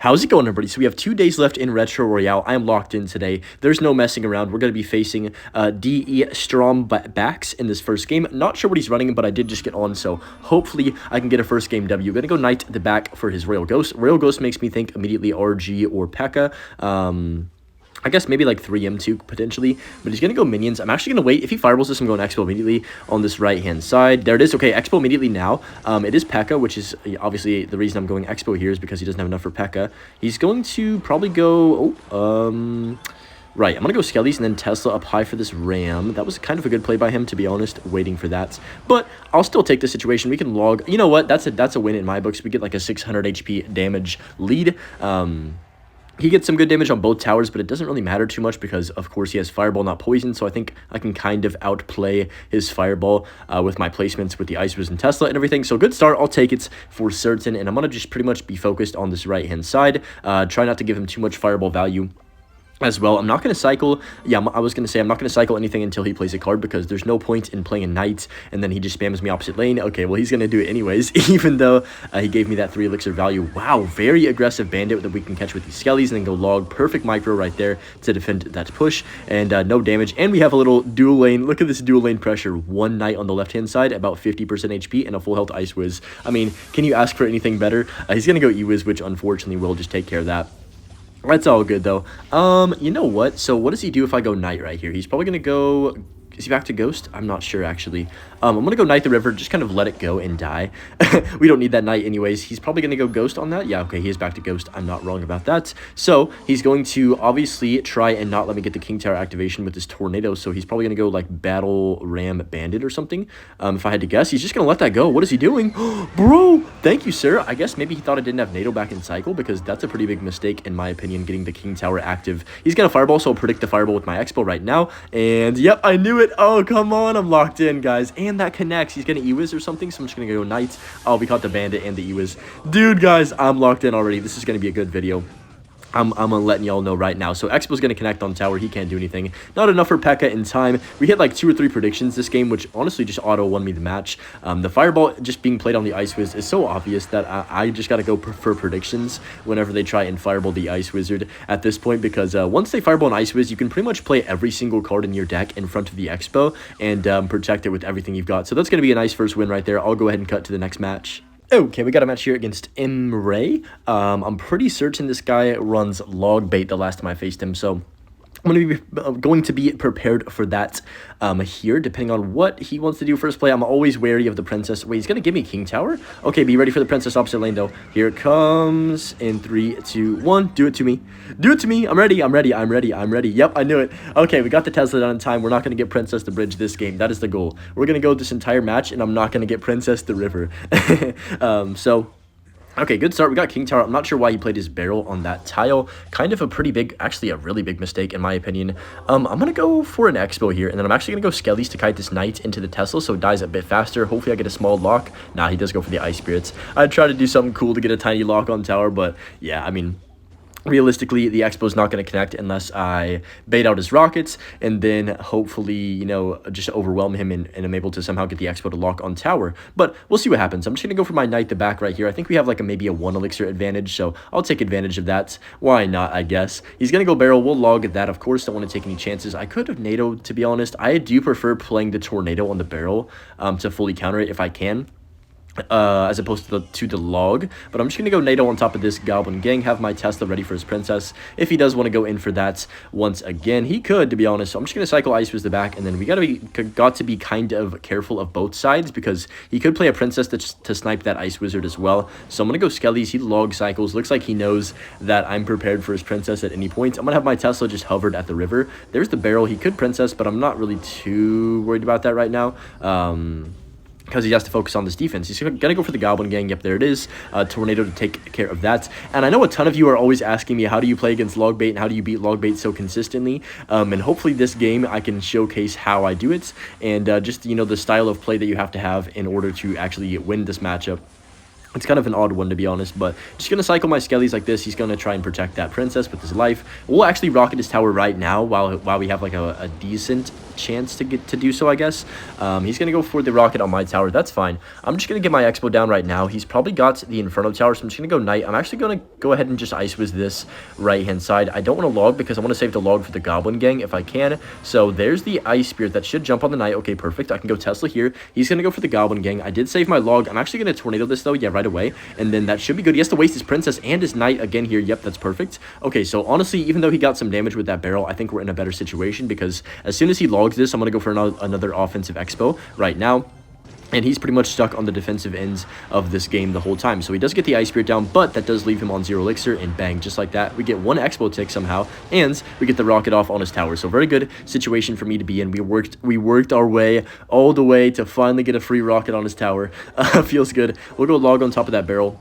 How's it going, everybody? So we have 2 days left in Retro Royale. I am locked in today. There's no messing around. We're going to be facing D.E. Backs in this first game. Not sure what he's running, but I did just get on, so hopefully I can get a first game W. Going to go Knight the back for his Royal Ghost. Royal Ghost makes me think immediately RG or Pekka. I guess maybe like 3M2 potentially, but he's going to go minions. I'm actually going to wait. If he fireballs this, I'm going Expo immediately on this right-hand side. There it is. Okay, Expo immediately now. It is Pekka, which is obviously the reason I'm going Expo here is because he doesn't have enough for Pekka. He's going to probably go... Right, I'm going to go Skellies and then Tesla up high for this Ram. That was kind of a good play by him, to be honest, waiting for that. But I'll still take the situation. We can log... You know what? That's a win in my books. We get like a 600 HP damage lead. He gets some good damage on both towers, but it doesn't really matter too much because, of course, he has Fireball, not Poison, so I think I can kind of outplay his Fireball with my placements with the Icebows and Tesla and everything. So good start. I'll take it for certain, and I'm going to just pretty much be focused on this right-hand side. Try not to give him too much Fireball value as well. I'm not going to cycle. Yeah, I was going to say I'm not going to cycle anything until he plays a card because there's no point in playing a Knight and then he just spams me opposite lane. Okay, well, he's going to do it anyways, even though he gave me that 3 elixir value. Wow, very aggressive bandit that we can catch with these Skellies and then go log. Perfect micro right there to defend that push and no damage. And we have a little dual lane. Look at this dual lane pressure. 1 Knight on the left-hand side, about 50% HP and a full health Ice Wiz. I mean, can you ask for anything better? He's going to go E-Wiz, which unfortunately will just take care of that. That's all good, though. You know what? So what does he do if I go Knight right here? He's probably going to go... Is he back to Ghost? I'm not sure, actually. I'm going to go Knight the River, just kind of let it go and die. We don't need that Knight anyways. He's probably going to go Ghost on that. Yeah, okay, he is back to Ghost. I'm not wrong about that. So he's going to obviously try and not let me get the King Tower activation with this Tornado. So he's probably going to go like Battle Ram Bandit or something. If I had to guess, he's just going to let that go. What is he doing? Bro, thank you, sir. I guess maybe he thought I didn't have NATO back in cycle because that's a pretty big mistake, in my opinion, getting the King Tower active. He's going to Fireball, so I'll predict the Fireball with my Expo right now. And yep, I knew it. Oh, come on. I'm locked in, guys. And that connects. He's going to E-Wiz or something, so I'm just going to go Knight. Oh, we caught the Bandit and the E-Wiz. Dude, guys, I'm locked in already. This is going to be a good video. I'm letting y'all know right now. So Expo's going to connect on tower. He can't do anything. Not enough for Pekka in time. We hit like 2 or 3 predictions this game, which honestly just auto won me the match. The Fireball just being played on the Ice Wiz is so obvious that I just got to go for predictions whenever they try and Fireball the Ice Wizard at this point, because once they Fireball an Ice Wiz, you can pretty much play every single card in your deck in front of the Expo and protect it with everything you've got. So that's going to be a nice first win right there. I'll go ahead and cut to the next match. Okay, we got a match here against Imre. I'm pretty certain this guy runs log bait the last time I faced him, so I'm going to be prepared for that here, depending on what he wants to do first play. I'm always wary of the Princess. Wait, he's going to give me King Tower? Okay, be ready for the Princess opposite lane, though. Here it comes in 3, 2, 1. Do it to me. Do it to me. I'm ready. I'm ready. I'm ready. I'm ready. Yep, I knew it. Okay, we got the Tesla done in time. We're not going to get Princess the bridge this game. That is the goal. We're going to go this entire match, and I'm not going to get Princess the river. Okay, good start. We got King Tower. I'm not sure why he played his barrel on that tile. Kind of a pretty big, actually a really big mistake in my opinion. I'm going to go for an Expo here, and then I'm actually going to go Skellies to kite this Knight into the Tesla so it dies a bit faster. Hopefully I get a small lock. Nah, he does go for the Ice Spirits. I'd try to do something cool to get a tiny lock on tower, but yeah, I mean... realistically, the Expo's not going to connect unless I bait out his rockets and then hopefully, you know, just overwhelm him and I'm able to somehow get the Expo to lock on tower. But we'll see what happens. I'm just going to go for my Knight the back right here. I think we have like maybe a 1 elixir advantage, so I'll take advantage of that. Why not, I guess. He's going to go barrel. We'll log that, of course. Don't want to take any chances. I could have NATO, to be honest. I do prefer playing the Tornado on the barrel to fully counter it if I can. As opposed to the log, but I'm just gonna go NATO on top of this Goblin Gang, have my Tesla ready for his Princess if he does want to go in for that once again. He could, to be honest. So I'm just gonna cycle Ice Wiz the back, and then we got to be kind of careful of both sides because he could play a Princess to snipe that Ice Wizard as well. So I'm gonna go Skellies. He log cycles. Looks like he knows that I'm prepared for his Princess at any point. I'm gonna have my Tesla just hovered at the river. There's the barrel. He could Princess, but I'm not really too worried about that right now. Because he has to focus on this defense. He's going to go for the Goblin Gang. Yep, there it is. Tornado to take care of that. And I know a ton of you are always asking me, how do you play against log bait and how do you beat log bait so consistently? And hopefully this game I can showcase how I do it and just, you know, the style of play that you have to have in order to actually win this matchup. It's kind of an odd one, to be honest, but just going to cycle my skellies like this. He's going to try and protect that princess with his life. We'll actually rocket his tower right now while we have like a decent chance to get to do so, I guess. He's going to go for the rocket on my tower. That's fine. I'm just going to get my expo down right now. He's probably got the Inferno tower, so I'm just going to go knight. I'm actually going to go ahead and just ice with this right-hand side. I don't want to log because I want to save the log for the goblin gang if I can. So there's the ice spirit that should jump on the knight. Okay, perfect. I can go Tesla here. He's going to go for the goblin gang. I did save my log. I'm actually going to tornado this, though. Yeah, right away, and then that should be good. He has to waste his princess and his knight again here. Yep, that's perfect. Okay, so honestly, even though he got some damage with that barrel, I think we're in a better situation because as soon as he logs this, I'm going to go for another offensive expo right now. And he's pretty much stuck on the defensive ends of this game the whole time. So he does get the Ice Spirit down, but that does leave him on 0 elixir, and bang, just like that, we get 1 expo tick somehow, and we get the rocket off on his tower. So very good situation for me to be in. We worked our way all the way to finally get a free rocket on his tower. Feels good. We'll go log on top of that barrel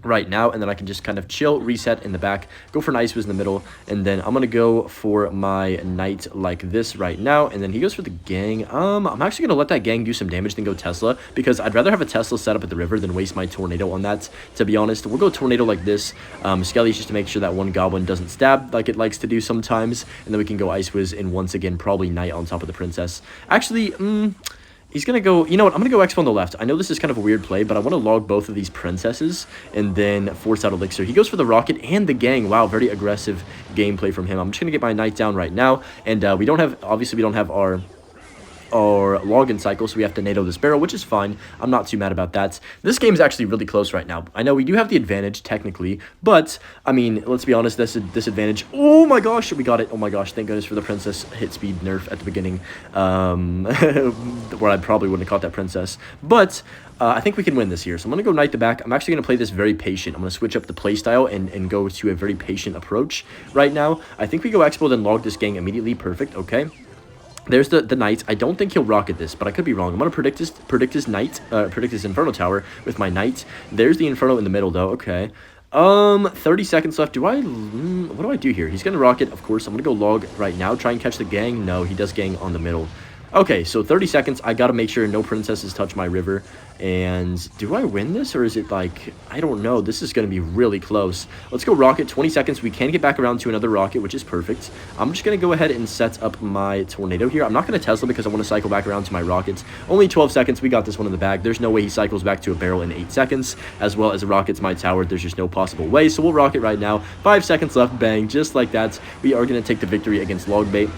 right now, and then I can just kind of chill, reset in the back, go for an ice whiz in the middle, and then I'm gonna go for my knight like this right now, and then he goes for the gang. I'm actually gonna let that gang do some damage than go Tesla, because I'd rather have a Tesla set up at the river than waste my tornado on that, to be honest. We'll go tornado like this. Skelly's just to make sure that one goblin doesn't stab like it likes to do sometimes, and then we can go ice whiz and once again probably knight on top of the princess. Actually, he's going to go, you know what, I'm going to go expo on the left. I know this is kind of a weird play, but I want to log both of these princesses and then force out elixir. He goes for the rocket and the gang. Wow, very aggressive gameplay from him. I'm just going to get my knight down right now, and we don't have, obviously we don't have our login cycle, so we have to NATO this barrel, which is fine. I'm not too mad about that. This game is actually really close right now. I know we do have the advantage technically, but I mean, let's be honest, that's a disadvantage. Oh my gosh, we got it. Oh my gosh, thank goodness for the princess hit speed nerf at the beginning, where I probably wouldn't have caught that princess, but I think we can win this here. So I'm going to go knight the back. I'm actually going to play this very patient. I'm going to switch up the play style and go to a very patient approach right now. I think we go expo, then log this gang immediately. Perfect. Okay. There's the knight. I don't think he'll rocket this, but I could be wrong. I'm gonna predict his knight, predict his Inferno tower with my knight. There's the Inferno in the middle, though. Okay. 30 seconds left. What do I do here? He's gonna rocket, of course. I'm gonna go log right now. Try and catch the gang. No, he does gang on the middle. Okay, so 30 seconds. I gotta make sure no princesses touch my river. And do I win this, or is it like, I don't know. This is gonna be really close. Let's go rocket. 20 seconds. We can get back around to another rocket, which is perfect. I'm just gonna go ahead and set up my tornado here. I'm not gonna Tesla because I want to cycle back around to my rockets. Only 12 seconds. We got this one in the bag. There's no way he cycles back to a barrel in 8 seconds, as well as rockets my tower. There's just no possible way. So we'll rocket right now. 5 seconds left. Bang, just like that. We are gonna take the victory against Logbait.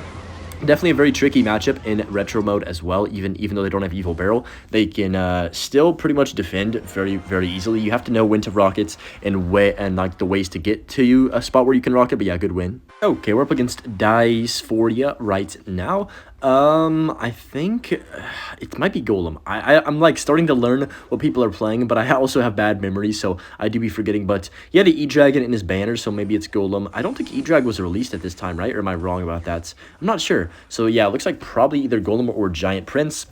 Definitely a very tricky matchup in retro mode as well. Even though they don't have evil barrel, they can still pretty much defend very easily. You have to know when to rocket and like the ways to get to a spot where you can rocket. But yeah, good win. Okay, we're up against Dice for you right now. I think it might be Golem. I'm like starting to learn what people are playing, but I also have bad memory, so I do be forgetting. But he had the E-Dragon in his banner, so maybe it's Golem. I don't think E-Drag was released at this time, right? Or am I wrong about that? I'm not sure. So yeah, it looks like probably either Golem or Giant Prince.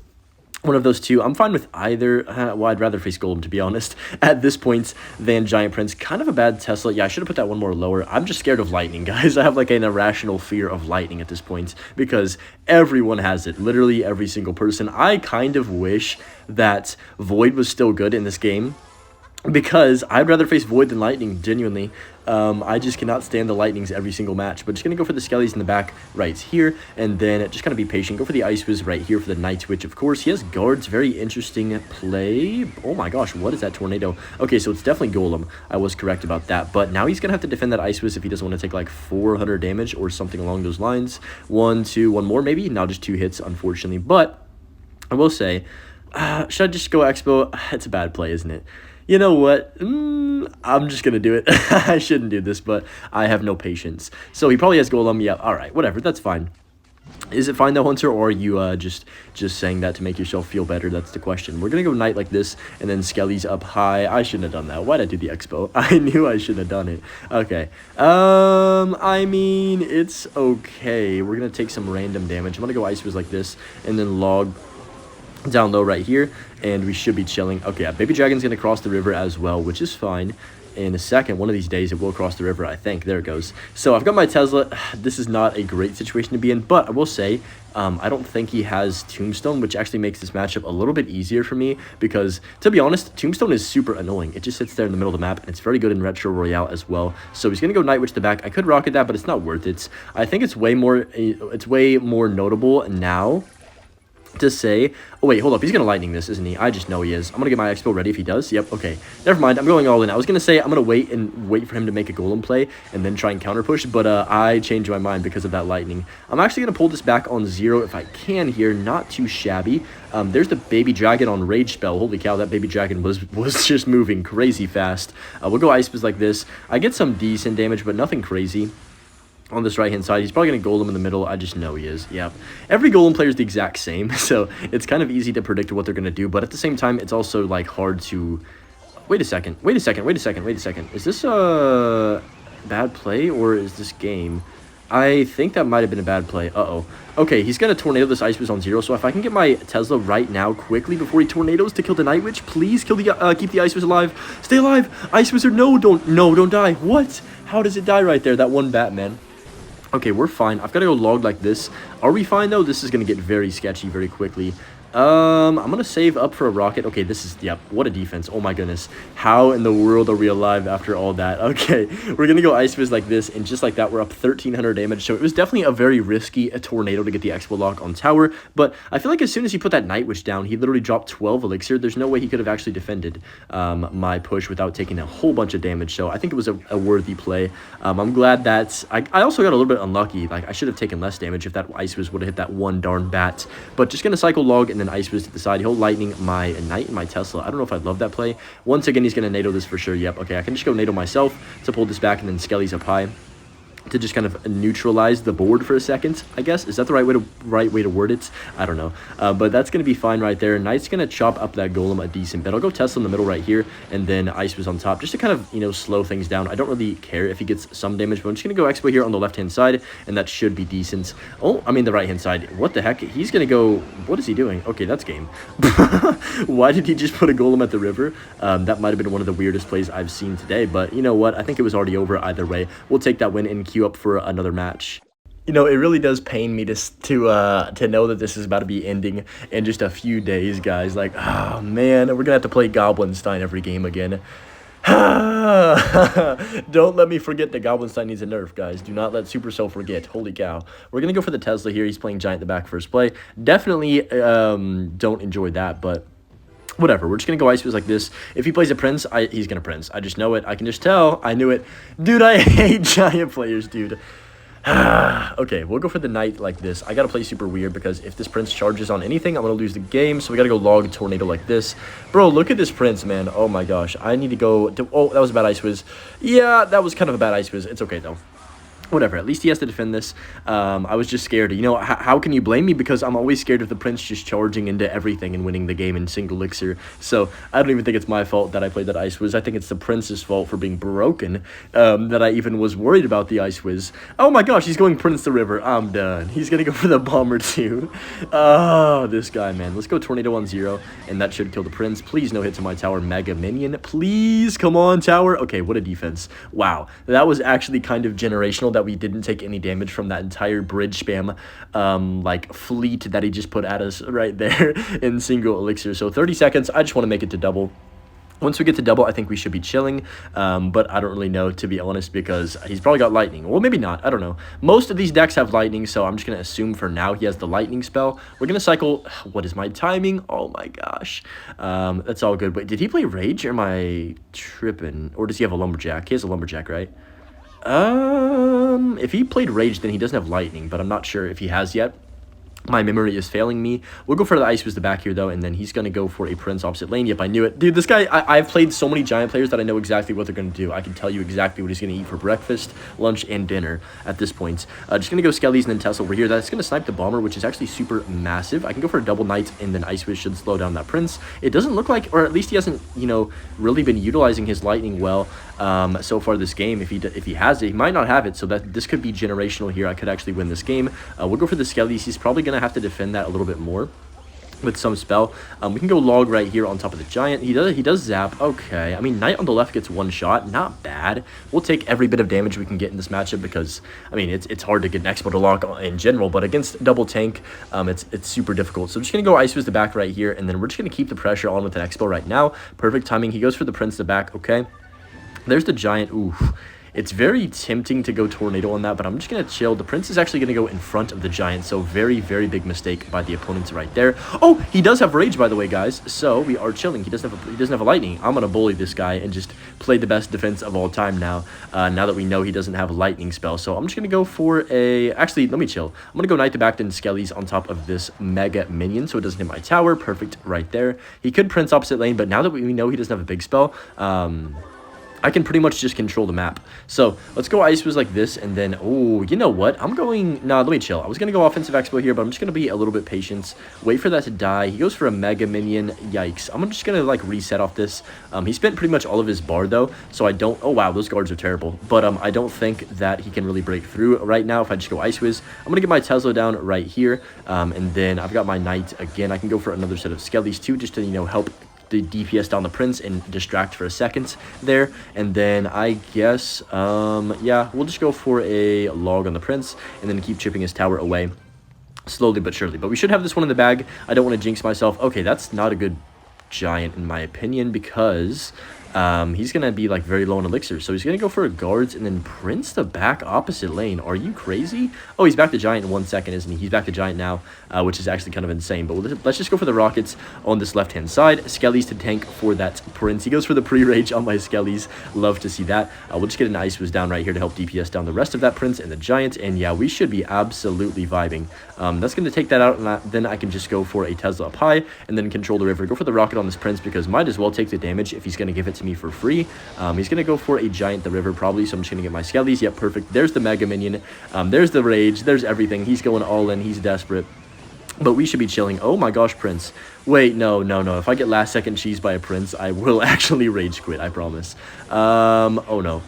One of those two. I'm fine with either. Well, I'd rather face Golem, to be honest, at this point than Giant Prince. Kind of a bad Tesla. Yeah, I should have put that one more lower. I'm just scared of lightning, guys. I have like an irrational fear of lightning at this point because everyone has it. Literally every single person. I kind of wish that Void was still good in this game, because I'd rather face Void than Lightning, genuinely. I just cannot stand the Lightnings every single match. But just going to go for the Skellies in the back right here. And then just kind of be patient. Go for the Ice Whiz right here for the Night Witch, of course. He has guards. Very interesting play. Oh my gosh, what is that tornado? Okay, so it's definitely Golem. I was correct about that. But now he's going to have to defend that Ice Whiz if he doesn't want to take like 400 damage or something along those lines. One more maybe. Now just 2 hits, unfortunately. But I will say, should I just go Expo? It's a bad play, isn't it? You know what? I'm just going to do it. I shouldn't do this, but I have no patience. So he probably has Golem. Yeah, all right, whatever. That's fine. Is it fine, though, Hunter, or are you just saying that to make yourself feel better? That's the question. We're going to go Knight like this, and then Skelly's up high. I shouldn't have done that. Why'd I do the Expo? I knew I shouldn't have done it. Okay. I mean, it's okay. We're going to take some random damage. I'm going to go Ice Fizz like this, and then log down low right here, and we should be chilling. Okay, yeah, Baby Dragon's going to cross the river as well, which is fine. in a second. One of these days, it will cross the river, I think. There it goes. So I've got my Tesla. This is not a great situation to be in, but I will say I don't think he has Tombstone, which actually makes this matchup a little bit easier for me because, to be honest, Tombstone is super annoying. It just sits there in the middle of the map, and it's very good in Retro Royale as well. So he's going to go Night Witch to the back. I could rocket that, but it's not worth it. I think it's way more notable now to say, oh wait, hold up, he's gonna lightning this, isn't he? I just know he is. I'm gonna get my Icebow ready if he does. Yep, okay, never mind, I'm going all in. I was gonna say I'm gonna wait for him to make a golem play and then try and counter push, but I changed my mind because of that lightning. I'm actually gonna pull this back on 0 if I can here. Not too shabby. There's the baby dragon on rage spell. Holy cow, that baby dragon was just moving crazy fast. We'll go Icebows like this. I get some decent damage, but nothing crazy. On this right-hand side, he's probably going to golem in the middle. I just know he is. Yep. Every golem player is the exact same, so it's kind of easy to predict what they're going to do, but at the same time, it's also, like, hard to... Wait a second. Is this a bad play, or is this game? I think that might have been a bad play. Uh-oh. Okay, he's going to tornado this Icebows on 0, so if I can get my Tesla right now quickly before he tornadoes to kill the Night Witch, please kill the keep the Icebows alive. Stay alive. Icebows are... No, don't die. What? How does it die right there? That one Batman. Okay, we're fine. I've got to go log like this. Are we fine, though? This is going to get very sketchy very quickly. I'm going to save up for a rocket. Okay, this is... Yep, what a defense. Oh, my goodness. How in the world are we alive after all that? Okay, we're going to go Icebows like this, and just like that, we're up 1,300 damage. So it was definitely a very risky tornado to get the Expo lock on tower, but I feel like as soon as he put that Night Witch down, he literally dropped 12 elixir. There's no way he could have actually defended my push without taking a whole bunch of damage, so I think it was a worthy play. I'm glad that... I also got a little bit unlucky. Like, I should have taken less damage if that Icebows would have hit that one darn bat, but just going to cycle log and then Icebows to the side. He'll lightning my Knight and my Tesla. I don't know if I'd love that play. Once again, he's going to NATO this for sure. Yep, okay, I can just go NATO myself to pull this back, and then Skelly's up high to just kind of neutralize the board for a second, I guess. Is that the right way to word it? I don't know. But that's going to be fine right there. Knight's going to chop up that golem a decent bit. I'll go Tesla in the middle right here, and then Icebows on top, just to kind of, you know, slow things down. I don't really care if he gets some damage, but I'm just going to go Expo here on the left-hand side, and that should be decent. Oh, I mean the right-hand side. What the heck? He's going to go... What is he doing? Okay, that's game. Why did he just put a golem at the river? That might have been one of the weirdest plays I've seen today, but you know what? I think it was already over either way. We'll take that win and queue up for another match. You know, it really does pain me to know that this is about to be ending in just a few days, guys. Like, oh man, we're gonna have to play Goblinstein every game again. Don't let me forget that Goblinstein needs a nerf, guys. Do not let Supercell forget. Holy cow. We're gonna go for the Tesla here. He's playing Giant in the back first play. Definitely don't enjoy that, but whatever. We're just going to go Icebows like this. If he plays a Prince, he's going to Prince. I just know it. I can just tell. I knew it. Dude, I hate Giant players, dude. Okay, we'll go for the Knight like this. I got to play super weird because if this Prince charges on anything, I'm going to lose the game. So we got to go log Tornado like this. Bro, look at this Prince, man. Oh my gosh. I need to go... Oh, that was a bad Icebows. Yeah, that was kind of a bad Icebows. It's okay, though. Whatever, at least he has to defend this. I was just scared. You know, how can you blame me? Because I'm always scared of the Prince just charging into everything and winning the game in single elixir. So I don't even think it's my fault that I played that Icebows. I think it's the Prince's fault for being broken, that I even was worried about the Icebows. Oh my gosh, he's going Prince the River. I'm done. He's going to go for the Bomber too. Oh, this guy, man. Let's go Tornado on 0, and that should kill the Prince. Please no hit to my tower. Mega Minion. Please, come on, tower. Okay, what a defense. Wow, that was actually kind of generational that we didn't take any damage from that entire bridge spam like fleet that he just put at us right there in single elixir. So 30 seconds. I just want to make it to double. Once we get to double, I think we should be chilling, but I don't really know, to be honest, because he's probably got lightning. Well, maybe not. I don't know. Most of these decks have lightning, so I'm just going to assume for now he has the lightning spell. We're going to cycle... What is my timing? Oh, my gosh. That's all good. Wait, did he play Rage, or am I tripping? Or does he have a Lumberjack? He has a Lumberjack, right? If he played Rage, then he doesn't have lightning, but I'm not sure if he has yet. My memory is failing me. We'll go for the Icebows the back here, though, and then he's going to go for a Prince opposite lane. Yep, I knew it. Dude, this guy, I've played so many Giant players that I know exactly what they're going to do. I can tell you exactly what he's going to eat for breakfast, lunch, and dinner at this point. Just going to go Skellies and then Tesla over here. That's going to snipe the Bomber, which is actually super massive. I can go for a double Knight, and then Icebows should slow down that Prince. It doesn't look like, or at least he hasn't, you know, really been utilizing his lightning well so far this game. If he has it, he might not have it, so that this could be generational here. I could actually win this game. We'll go for the Skellies. He's probably going to have to defend that a little bit more. with some spell. We can go log right here on top of the giant. He does zap. Okay, I mean, knight on the left gets one shot. Not bad. We'll take every bit of damage we can get in this matchup because, I mean, it's hard to get an Expo to lock in general, but against double tank, it's super difficult. So I'm just going to go Icebow the back right here, and then we're just going to keep the pressure on with an Expo right now. Perfect timing. He goes for the Prince the back. Okay, there's the giant. Ooh. It's very tempting to go Tornado on that, but I'm just going to chill. The Prince is actually going to go in front of the Giant, so very, very big mistake by the opponents right there. Oh, he does have Rage, by the way, guys, so we are chilling. He doesn't have a Lightning. I'm going to bully this guy and just play the best defense of all time now, now that we know he doesn't have a Lightning spell. So I'm just going to go for a... Actually, let me chill. I'm going to go Knight the back, then Skellies on top of this Mega Minion, so it doesn't hit my tower. Perfect right there. He could Prince opposite lane, but now that we know he doesn't have a big spell, I can pretty much just control the map. So let's go Icebows like this, and then, oh, you know what? I'm going, nah, let me chill. I was going to go offensive Expo here, but I'm just going to be a little bit patient. Wait for that to die. He goes for a Mega Minion. Yikes. I'm just going to, like, reset off this. He spent pretty much all of his bar, though, so I don't, oh, wow, those guards are terrible. But I don't think that he can really break through right now if I just go Icewiz. I'm going to get my Tesla down right here, and then I've got my Knight again. I can go for another set of Skellies, too, just to, you know, help the DPS down the Prince and distract for a second there. And then I guess, yeah, we'll just go for a log on the Prince and then keep chipping his tower away slowly but surely. But we should have this one in the bag. I don't want to jinx myself. Okay, that's not a good giant in my opinion because he's gonna be like very low on elixir, so he's gonna go for a guards and then Prince the back opposite lane. Are you crazy? Oh, he's back to giant in 1 second, isn't he? He's back to giant now, which is actually kind of insane. But let's just go for the rockets on this left hand side. Skellies to tank for that Prince. He goes for the pre-rage on my Skellies. Love to see that. We'll just get an Icewiz down right here to help DPS down the rest of that Prince and the giant, and yeah, we should be absolutely vibing. That's gonna take that out, and then I can just go for a Tesla up high and then control the river. Go for the rocket on this Prince because might as well take the damage if he's gonna give it to me for free. He's gonna go for a giant the river probably, so I'm just gonna get my Skellies. Yep, perfect. There's the Mega Minion. There's the rage. There's everything. He's going all in. He's desperate. But we should be chilling. Oh my gosh, Prince. Wait, no. If I get last second cheese by a Prince, I will actually rage quit, I promise. Oh no.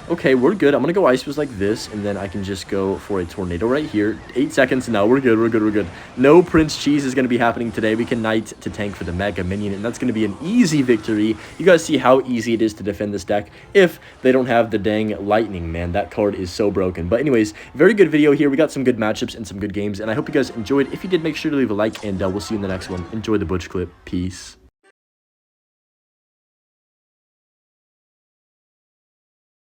Okay, we're good. I'm going to go Icewiz like this, and then I can just go for a Tornado right here. 8 seconds. No, we're good. No Prince Cheese is going to be happening today. We can Knight to tank for the Mega Minion, and that's going to be an easy victory. You guys see how easy it is to defend this deck if they don't have the dang Lightning, man. That card is so broken. But anyways, very good video here. We got some good matchups and some good games, and I hope you guys enjoyed. If you did, make sure to leave a like, and we'll see you in the next one. Enjoy the Butch clip. Peace.